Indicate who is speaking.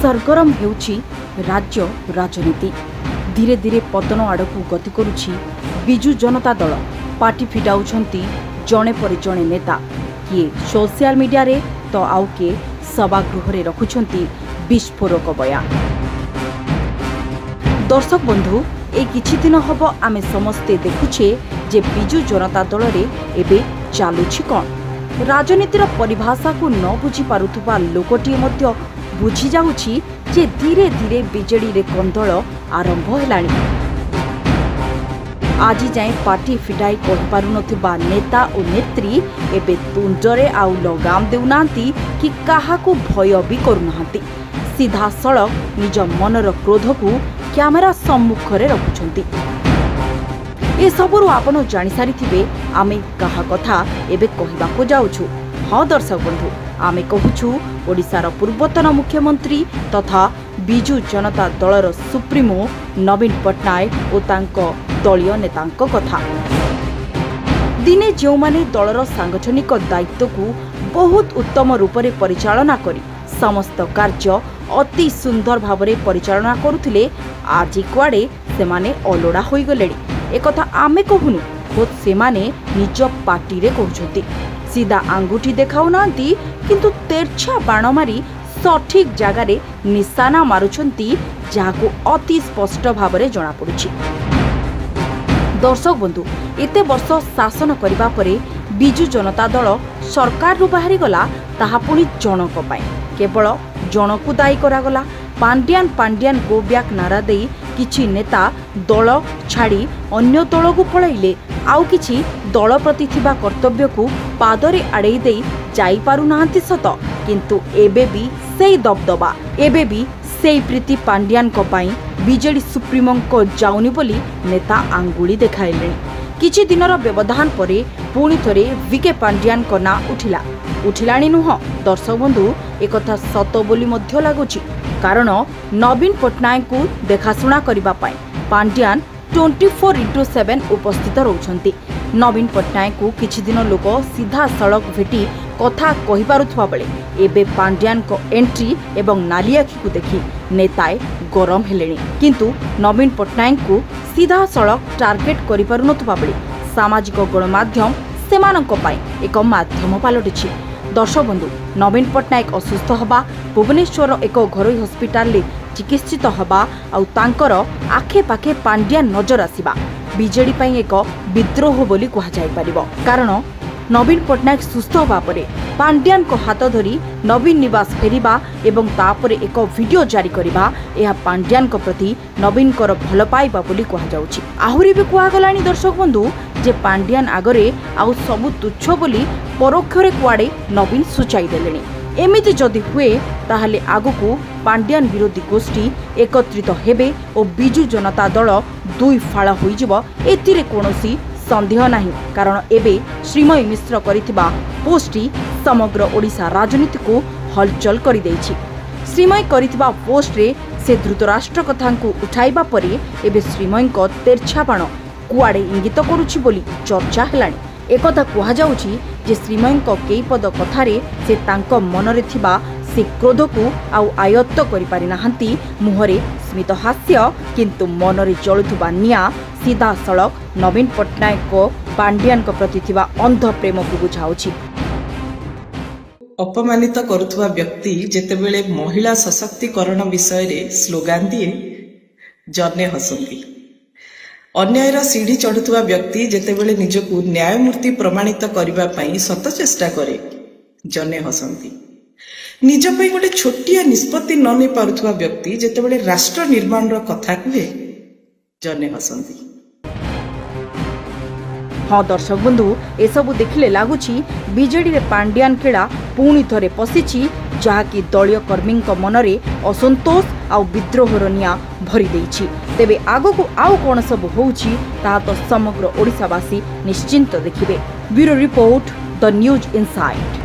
Speaker 1: सरगरम हेउछि राज्य राजनीति। धीरे धीरे पतन आड़कू गति करुछि बिजु जनता दल। पार्टी फिटाउछंती जणे पर जणे नेता, किए सोशल मीडिया रे तो आउ किए सभागृह रे रखुछंती विस्फोरक बयान। दर्शक बंधु, ए किछि दिन हब आमे समस्ते देखुछे जे बिजु जनता दल रे एबे चालुछि कोन। राजनीतिर परिभाषा को न बुझी पारुथुबा लोकटी मध्य बुझी जाउछि जे धीरे धीरे बिजेडी रे कंदल आरंभ हेलाणी। आज जाए पार्टी फिटाई कहि पारु नथिबा नेता और नेत्री एबे तुंडरे आउ लगाम देउनांती कि काहाकू भय भी करुनांती। सीधा सड़क निज मनर क्रोध को कैमेरा सम्मुख रे रखुछंती। ए सबरु आपण जानि सारिथिबे आमे काहा कथा एबे कहिबाको जाउछु। हाँ दर्शक बंधु, आमे कहूछु ओडिशार पूर्वतन मुख्यमंत्री तथा बिजु जनता दलर सुप्रीमो नवीन पट्टनायक और तांको दलीय नेतांको कथा। दिने जो माने दलर सांगठनिक दायित्व को बहुत उत्तम रूप से परिचालना करी समस्त कार्य अति सुंदर भावरे परिचालना करुथिले, आज कुआडे सेमाने अलोड़ा होई गलेडी। एकथा आमे कहूनु, खुद सेमाने निज पार्टी रे कहउछंती। सीधा आंगुठी देखाउ नांती, किंतु तेरछा बाण मारी सठिक जगार निशाना मारुछंती, जाको अति स्पष्ट भावरे जना पड़ुछि। दर्शक बंधु, एते वर्ष शासन करिबा परे बिजु जनता दल सरकार रु बाहरी गला, ताहा पुणी जनक पाई केवल जनकू दायी करागला। पांड्यान पांड्यान गो बैक नारा देई किछि नेता दल छाड़ी अन्य दल को पळाइले, आउ किछि दल प्रति थिबा कर्तव्य को पादरे आड़ेई देई जाई पारु नांती सत, किंतु एबे भी सेई दबदबा, एबे भी सेई प्रीति पांड्यान को पाई बीजेडी सुप्रीमो को जाउनी बोली नेता आंगुली देखाइले। किछि दिनर व्यवधान परे पुणी थरे विके पांड्यान को ना उठिलाणी नुह। दर्शक बंधु, एकथा सत बोली मध्य लागुछि, कारण नवीन पट्टनायक को देखाशुना करिबा पाई पांड्यान 24x7 उपस्थित रहउछंती। नवीन पट्टनायक को किछि दिन लोक सीधा सड़क भेटी कथा कहि पारुथबा बेले एबे पांड्यान को एंट्री एवं नाली आखि को देखि नेताए गरम हेलेनी। किंतु नवीन पट्टनायक को सीधा सड़क टार्गेट करि पारु नथबा बेले सामाजिक गणमाध्यम सेमानक पाई एक माध्यम पालटिछि। दर्शक बंधु, नवीन पट्टनायक असुस्थ हवा, भुवनेश्वर एक घरोई हस्पिटाल रे चिकित्सित हवा आउ तांकर आखे पाखे पांड्यान नजर आसिबा बीजेडी पाई एक विद्रोह बोली कहा जाय परिबो। कारण नवीन पट्टनायक सुस्थ हवा परे पांड्यान को हाथ धरी नवीन निवास फेरिबा एवं तापरे एक वीडियो जारी करिबा, यह पांड्यान को प्रति नवीन कर भल पाइबा बोली कहा जाउछि। आहुरी भी कुआ गलानी दर्शक बंधु जे पांड्यान आगरे आउ सबु तुच्छ बोली परोक्षरे कुआडे नवीन सूचाई देलेनी। एमिति जदि हुए ताहले आगुकू पांड्यान विरोधी गोष्ठी एकत्रित हेबे और बिजु जनता दल दुई फाळ होइजिबो, एतिरे कोनोसी संदेह नाही। कारण एबे श्रीमय मिश्र करिथिबा पोस्टटी समग्र ओडिशा राजनीति को हलचल करि दैछि। श्रीमय करिथिबा पोस्ट रे से धृतराष्ट्र कथांकु उठाइबा परे एबे श्रीमय को तेरछा बाण कुआडे इंगित करुछि बोली चर्चा हेलाणी। एकथा कहा जाउछि जे श्रीमय को केई पद कथारे से तांको मनरे थिबा से क्रोध को आउ आयत्त करि पारि नाहंती। मुहरे स्मित हास्य, किंतु मनरे जळुथुबा निया सीधा सड़क नवीन पट्टनायक को पांड्यान को प्रति थिबा अंध प्रेम को बुझाउछि।
Speaker 2: अपमानित करुथुबा व्यक्ति जेतेबेले महिला सशक्तिकरण विषय रे स्लोगान दिए जने हसंती। अन्यायर सीढ़ी चढ़ुथुबा व्यक्ति जेतेबेले निजकू न्यायमूर्ति प्रमाणित करिबा पई सत चेष्टा करे जने हसंती। निज पई गोटे छोटिया निष्पत्ति न नै पारुथुबा व्यक्ति जेतेबेले राष्ट्र निर्माण रो कथा कहे जने हसंती।
Speaker 1: हाँ दर्शक बंधु, ए सबु देखिले लागुछि बीजेडी रे पांड्यान खेड़ा पुणी थरे पशिछि, जहाँकि दलीय कर्मी मनरे असंतोष आउ विद्रोहर निया भरी देइछि। तेबे आगो को आउ कोन सब होउछि ता तो समग्र ओडिशावासी निश्चिंत देखिबे। Bureau report, the news inside.